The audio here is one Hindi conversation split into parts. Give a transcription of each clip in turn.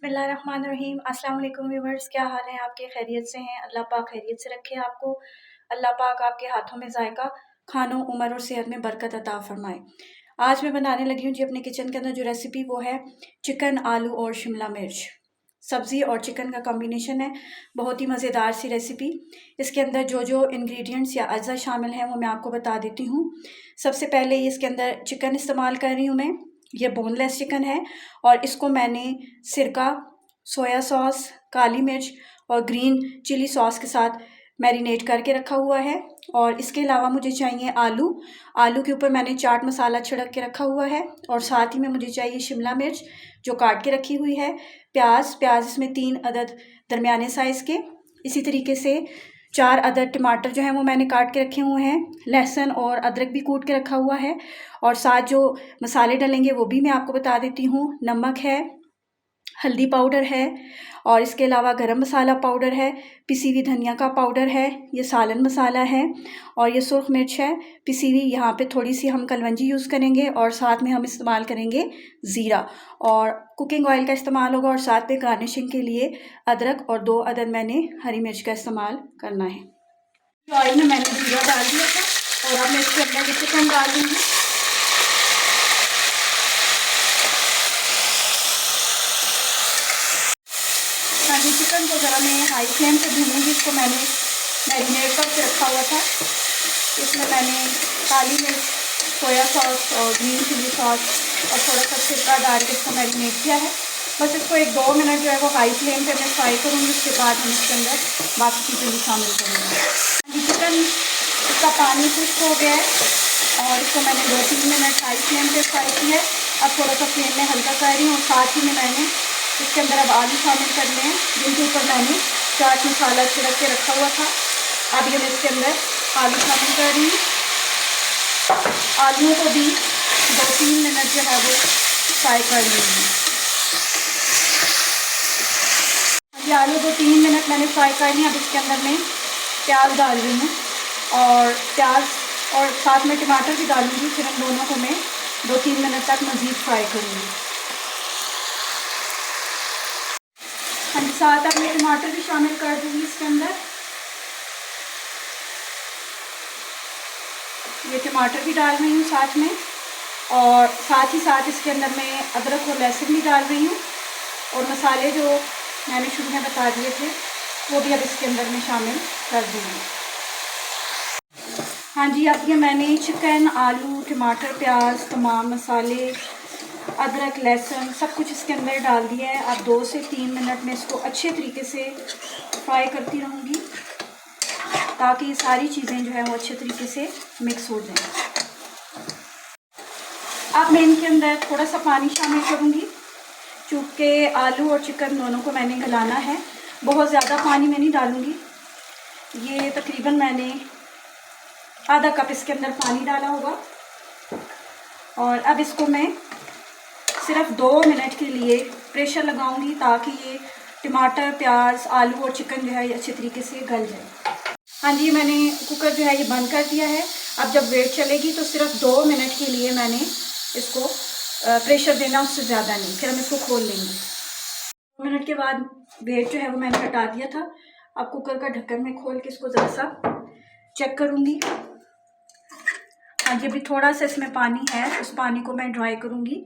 बिस्मिल्लाहिर्रहमानिर्रहीम। अस्सलाम वालेकुम व्यूअर्स, क्या हाल है आपके? खैरियत से हैं? अल्लाह पाक खैरियत से रखे आपको। अल्लाह पाक आपके हाथों में जायका, खानों, उम्र और सेहत में बरकत अता फरमाए। आज मैं बनाने लगी हूँ जी अपने किचन के अंदर जो रेसिपी, वो है चिकन, आलू और शिमला मिर्च। सब्ज़ी और चिकन का कॉम्बिनेशन है, बहुत ही मज़ेदार सी रेसिपी। इसके अंदर जो जो इंग्रेडिएंट्स या अज्जा शामिल हैं वो मैं आपको बता देती हूँ। सबसे पहले इसके अंदर चिकन इस्तेमाल कर रही हूँ मैं। ये बोनलेस चिकन है और इसको मैंने सिरका, सोया सॉस, काली मिर्च और ग्रीन चिली सॉस के साथ मैरिनेट करके रखा हुआ है। और इसके अलावा मुझे चाहिए आलू। आलू के ऊपर मैंने चाट मसाला छिड़क के रखा हुआ है। और साथ ही में मुझे चाहिए शिमला मिर्च जो काट के रखी हुई है। प्याज इसमें 3 अदद दरमियाने साइज़ के। इसी तरीके से 4 अदद टमाटर जो हैं वो मैंने काट के रखे हुए हैं। लहसुन और अदरक भी कूट के रखा हुआ है। और साथ जो मसाले डलेंगे वो भी मैं आपको बता देती हूँ। नमक है, हल्दी पाउडर है और इसके अलावा गरम मसाला पाउडर है, पिसी हुई धनिया का पाउडर है, ये सालन मसाला है और ये सुर्ख मिर्च है पिसी हुई। यहाँ पे थोड़ी सी हम कलवंजी यूज़ करेंगे और साथ में हम इस्तेमाल करेंगे ज़ीरा और कुकिंग ऑयल का इस्तेमाल होगा। और साथ में गार्निशिंग के लिए अदरक और 2 अदद मैंने हरी मिर्च का इस्तेमाल करना है। ऑयल में मैंने ज़ीरा डाल दिया था और अब मैं इसके अंदर चिकन डाल दूँगी। हाँ जी, चिकन को ज़रा मैं हाई फ्लेम पे भूनूंगी। इसको मैंने मैरिनेट करके रखा हुआ था। इसमें मैंने काली मिर्च, सोया सॉस और ग्रीन चिली सॉस और थोड़ा सा सिरका डाल के इसको मैरिनेट किया है। बस इसको 1-2 मिनट जो है वो हाई फ्लेम पे मैं फ्राई करूँगी। उसके बाद हम इसके अंदर बाकी चीज़ें भी शामिल करेंगे। ये चिकन, इसका पानी खुश्क हो गया है और इसको मैंने 2-3 मिनट हाई फ्लेम पे फ्राई किया है। अब थोड़ा सा फ्लेम में हल्का कर रही हूँ और साथ ही में मैंने इसके अंदर अब आलू शामिल करने हैं, जिनके ऊपर मैंने चाट मसाला छिड़क के रखा हुआ था। अब ये मैं इसके अंदर आलू शामिल कर रही हूँ। आलूओं को भी 2-3 मिनट जो है वो फ्राई कर लूँगी। ये आलू 2-3 मिनट मैंने फ्राई कर लिया। अब इसके अंदर मैं प्याज डाल रही हूँ और प्याज और साथ में टमाटर भी डालूँगी। फिर इन दोनों को मैं 2-3 मिनट तक मज़ीद फ्राई करूँगी। हाँ जी, साथ अब मैं टमाटर भी शामिल कर दूँगी इसके अंदर। ये टमाटर भी डाल रही हूँ साथ में और साथ ही साथ इसके अंदर मैं अदरक और लहसुन भी डाल रही हूँ। और मसाले जो मैंने शुरू में बता दिए थे वो भी अब इसके अंदर मैं शामिल कर दूँगी। हाँ जी, अब ये मैंने चिकन, आलू, टमाटर, प्याज, तमाम मसाले, अदरक, लहसुन सब कुछ इसके अंदर डाल दिया है। अब 2 से 3 मिनट में इसको अच्छे तरीके से फ्राई करती रहूँगी ताकि ये सारी चीज़ें जो है वो अच्छे तरीके से मिक्स हो जाएं। अब मैं इनके अंदर थोड़ा सा पानी शामिल करूँगी, चूँकि आलू और चिकन दोनों को मैंने गलाना है। बहुत ज़्यादा पानी मैं नहीं डालूँगी। ये तकरीबन मैंने आधा कप इसके अंदर पानी डाला होगा। और अब इसको मैं सिर्फ 2 मिनट के लिए प्रेशर लगाऊंगी ताकि ये टमाटर, प्याज, आलू और चिकन जो है ये अच्छे तरीके से गल जाए। हाँ जी, मैंने कुकर जो है ये बंद कर दिया है। अब जब वेट चलेगी तो सिर्फ 2 मिनट के लिए मैंने इसको प्रेशर देना, उससे ज़्यादा नहीं। फिर हम इसको खोल लेंगे। 2 मिनट के बाद वेट जो है वो मैंने हटा दिया था। अब कुकर का ढक्कन में खोल के इसको ज़रा सा चेक करूँगी। हाँ जी, अभी थोड़ा सा इसमें पानी है, उस पानी को मैं ड्राई करूँगी।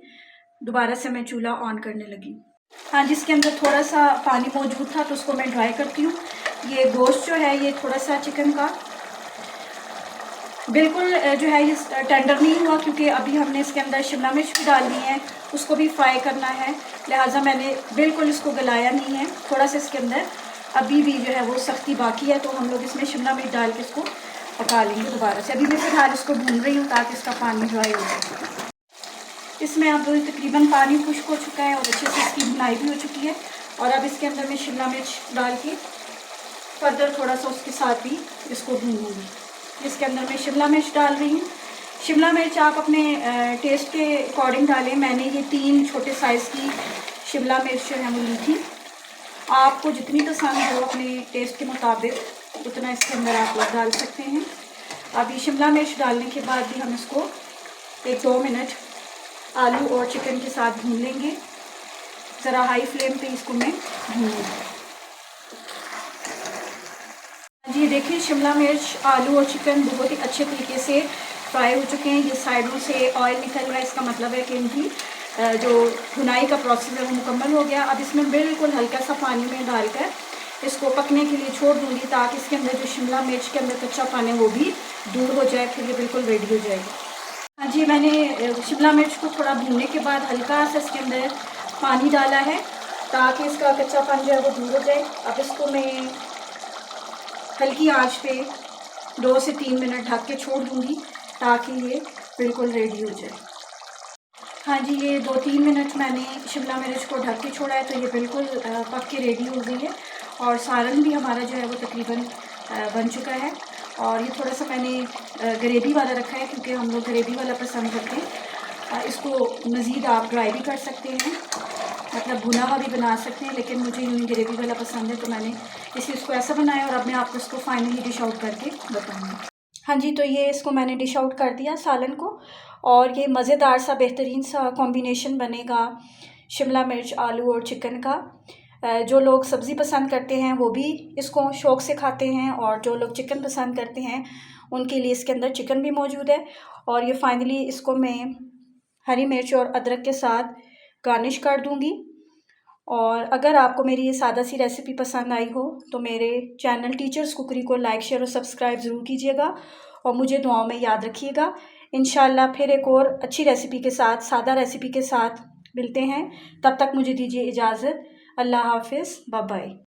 दोबारा से मैं चूल्हा ऑन करने लगी। हाँ जी, इसके अंदर थोड़ा सा पानी मौजूद था तो उसको मैं ड्राई करती हूँ। ये गोश्त जो है ये थोड़ा सा चिकन का बिल्कुल जो है ये टेंडर नहीं हुआ, क्योंकि अभी हमने इसके अंदर शिमला मिर्च भी डाल दी है, उसको भी फ्राई करना है। लिहाजा मैंने बिल्कुल इसको गलाया नहीं है। थोड़ा सा इसके अंदर अभी भी जो है वो सख्ती बाकी है, तो हम लोग इसमें शिमला मिर्च डाल के इसको पका लेंगे दोबारा से। अभी मैं फिलहाल इसको भून रही हूँ ताकि इसका पानी ड्राई हो जाए। इसमें अब तकरीबन पानी खुश्क हो चुका है और अच्छे से इसकी भुनाई भी हो चुकी है। और अब इसके अंदर मैं शिमला मिर्च डाल के फर्दर थोड़ा सा उसके साथ भी इसको भूनूंगी। इसके अंदर मैं शिमला मिर्च डाल रही हूँ। शिमला मिर्च आप अपने टेस्ट के अकॉर्डिंग डालें। मैंने ये 3 छोटे साइज़ की शिमला मिर्च जो है वो ली थी। आपको जितनी पसंद हो अपने टेस्ट के मुताबिक उतना इसके अंदर आप लोग डाल सकते हैं। अब ये शिमला मिर्च डालने के बाद भी हम इसको 1-2 मिनट आलू और चिकन के साथ भून लेंगे। ज़रा हाई फ्लेम पे इसको मैं भूनूंगी। जी देखिए, शिमला मिर्च, आलू और चिकन बहुत ही अच्छे तरीके से फ्राई हो चुके हैं। ये साइडों से ऑयल निकल रहा है, इसका मतलब है कि इनकी जो भुनाई का प्रोसेस है वो मुकम्मल हो गया। अब इसमें बिल्कुल हल्का सा पानी में डालकर इसको पकने के लिए छोड़ दूँगी, ताकि इसके अंदर जो शिमला मिर्च के अंदर कच्चा पानी है वो भी दूर हो जाए, फिर ये बिल्कुल रेडी हो जाएगी। हाँ जी, मैंने शिमला मिर्च को थोड़ा भूनने के बाद हल्का सा इसके अंदर पानी डाला है, ताकि इसका कच्चापन जो है वो दूर हो जाए। अब इसको मैं हल्की आंच पे 2 से 3 मिनट ढक के छोड़ दूँगी, ताकि ये बिल्कुल रेडी हो जाए। हाँ जी, ये 2-3 मिनट मैंने शिमला मिर्च को ढक के छोड़ा है, तो ये बिल्कुल पक के रेडी हो गई है। और सालन भी हमारा जो है वो तकरीबन बन चुका है। और ये थोड़ा सा मैंने ग्रेवी वाला रखा है, क्योंकि हम लोग ग्रेवी वाला पसंद करते हैं। इसको मज़ीद आप ड्राई भी कर सकते हैं, मतलब भुना हुआ भी बना सकते हैं, लेकिन मुझे यूँ ग्रेवी वाला पसंद है, तो मैंने इसलिए इसको ऐसा बनाया। और अब मैं आपको इसको फाइनली डिश आउट करके बताऊँगी। हाँ जी, तो ये इसको मैंने डिश आउट कर दिया सालन को। और ये मज़ेदार सा बेहतरीन सा कॉम्बिनेशन बनेगा शिमला मिर्च, आलू और चिकन का। जो लोग सब्ज़ी पसंद करते हैं वो भी इसको शौक़ से खाते हैं, और जो लोग चिकन पसंद करते हैं उनके लिए इसके अंदर चिकन भी मौजूद है। और ये फाइनली इसको मैं हरी मिर्च और अदरक के साथ गार्निश कर दूँगी। और अगर आपको मेरी ये सादा सी रेसिपी पसंद आई हो, तो मेरे चैनल टीचर्स कुकरी को लाइक, शेयर और सब्सक्राइब ज़रूर कीजिएगा, और मुझे दुआओं में याद रखिएगा। इंशाल्लाह फिर एक और अच्छी रेसिपी के साथ, सादा रेसिपी के साथ मिलते हैं। तब तक मुझे दीजिए इजाज़त। अल्लाह हाफ़िज़, बाय बाय।